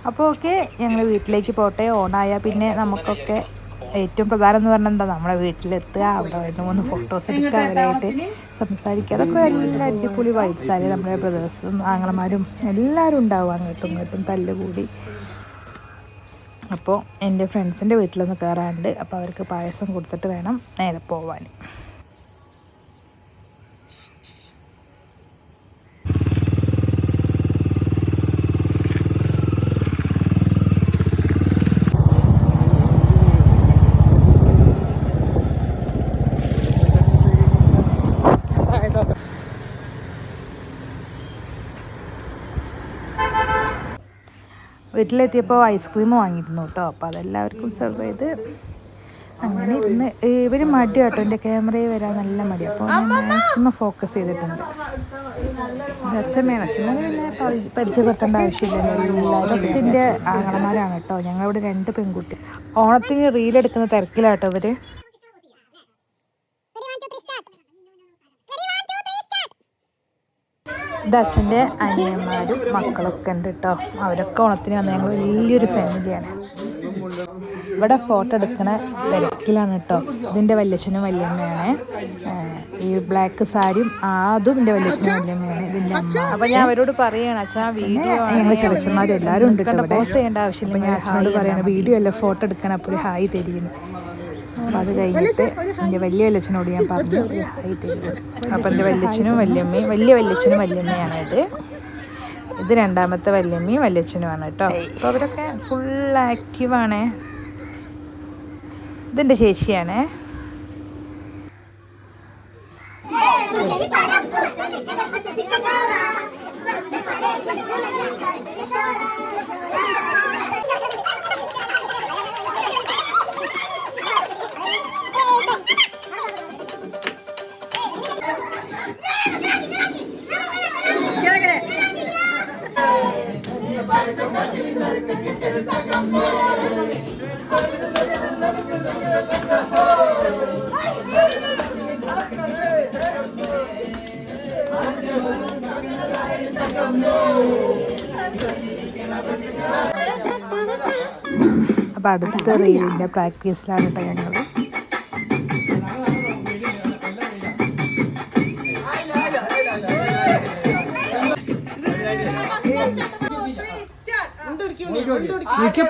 അപ്പോൾ ഓക്കെ, ഞങ്ങൾ വീട്ടിലേക്ക് പോട്ടെ. ഓണായാൽ പിന്നെ നമുക്കൊക്കെ ഏറ്റവും പ്രധാനം എന്ന് പറഞ്ഞാൽ എന്താ, നമ്മുടെ വീട്ടിലെത്തുക, അവിടെ 2-3 ഫോട്ടോസ് എടുക്കുക, അവരായിട്ട് സംസാരിക്കുക. അതൊക്കെ നല്ല അടിപൊളി വൈബ്സാണ്. നമ്മുടെ ബ്രദേഴ്സും ആങ്ങളമാരും എല്ലാവരും ഉണ്ടാവും അങ്ങോട്ടും ഇങ്ങോട്ടും തല്ലുകൂടി. അപ്പോൾ എൻ്റെ ഫ്രണ്ട്സിൻ്റെ വീട്ടിലൊന്ന് കയറാനുണ്ട്. അപ്പോൾ അവർക്ക് പായസം കൊടുത്തിട്ട് വേണം നേരെ പോവാൻ. വീട്ടിലെത്തിയപ്പോൾ ഐസ്ക്രീം വാങ്ങിയിരുന്നു കേട്ടോ. അപ്പോൾ അതെല്ലാവർക്കും സെർവ് ചെയ്ത് അങ്ങനെ ഇരുന്ന്. ഇവർ മടി കേട്ടോ, എൻ്റെ ക്യാമറയിൽ വരാൻ നല്ല മടി. അപ്പോൾ ഞാൻ മാക്സിമം ഫോക്കസ് ചെയ്തിട്ടുണ്ട്. അച്ഛമ്മയാണ്, അച്ഛനെ പരിചയപ്പെടുത്തേണ്ട ആവശ്യമില്ലല്ലോ. അതൊക്കെ എൻ്റെ ആങ്ങളമാരാണ് കേട്ടോ. ഞങ്ങളിവിടെ 2 പെൺകുട്ടി. ഓണത്തിന് റീലെടുക്കുന്ന തിരക്കിലാട്ടോ ഇവർ. ഇത് അച്ഛൻ്റെ അനിയന്മാരും മക്കളൊക്കെ ഉണ്ട് കേട്ടോ. അവരൊക്കെ ഓണത്തിന് വന്ന് ഞങ്ങൾ വലിയൊരു ഫാമിലിയാണ്. ഇവിടെ ഫോട്ടോ എടുക്കണ തിരക്കിലാണ് കേട്ടോ. ഇതിൻ്റെ വല്യച്ഛനും വല്യമ്മയാണ്. ഈ ബ്ലാക്ക് സാരിയും അതും എൻ്റെ വല്യച്ഛനും വല്യമ്മയാണ്. ഇതിൻ്റെ അമ്മ. അപ്പോൾ ഞാൻ അവരോട് പറയുകയാണ്, അച്ഛാ വീഡിയോ, ഞങ്ങൾ ചെറുച്ചന്മാരും എല്ലാവരും ഉണ്ട് കേട്ടോ. ഇവിടെ ചെയ്യേണ്ട ആവശ്യമില്ല. അപ്പോൾ ഞാൻ അച്ഛനോട് പറയണം വീഡിയോ അല്ല ഫോട്ടോ എടുക്കണം, അപ്പോൾ ഒരു ഹായ് തരികയെന്ന്. അപ്പോൾ അത് കഴിഞ്ഞിട്ട് എൻ്റെ വലിയ വല്യച്ഛനോട് ഞാൻ പറഞ്ഞു ഹായ് തരുന്നു. അപ്പോൾ എൻ്റെ വല്യച്ഛനും വല്യമ്മയും, വലിയ വല്യച്ഛനും വല്യമ്മയാണ് ഇത് രണ്ടാമത്തെ വല്യമ്മയും വല്യച്ഛനുമാണ് കേട്ടോ. അപ്പോൾ അവരൊക്കെ ഫുൾ ആക്റ്റീവാണ്. ഇതെൻ്റെ ചേച്ചിയാണേ. അപ്പോൾ അടുത്ത റീലിൻ്റെ പ്രാക്ടീസിലാണ് കേട്ടോ ഞങ്ങൾ. എനിക്ക്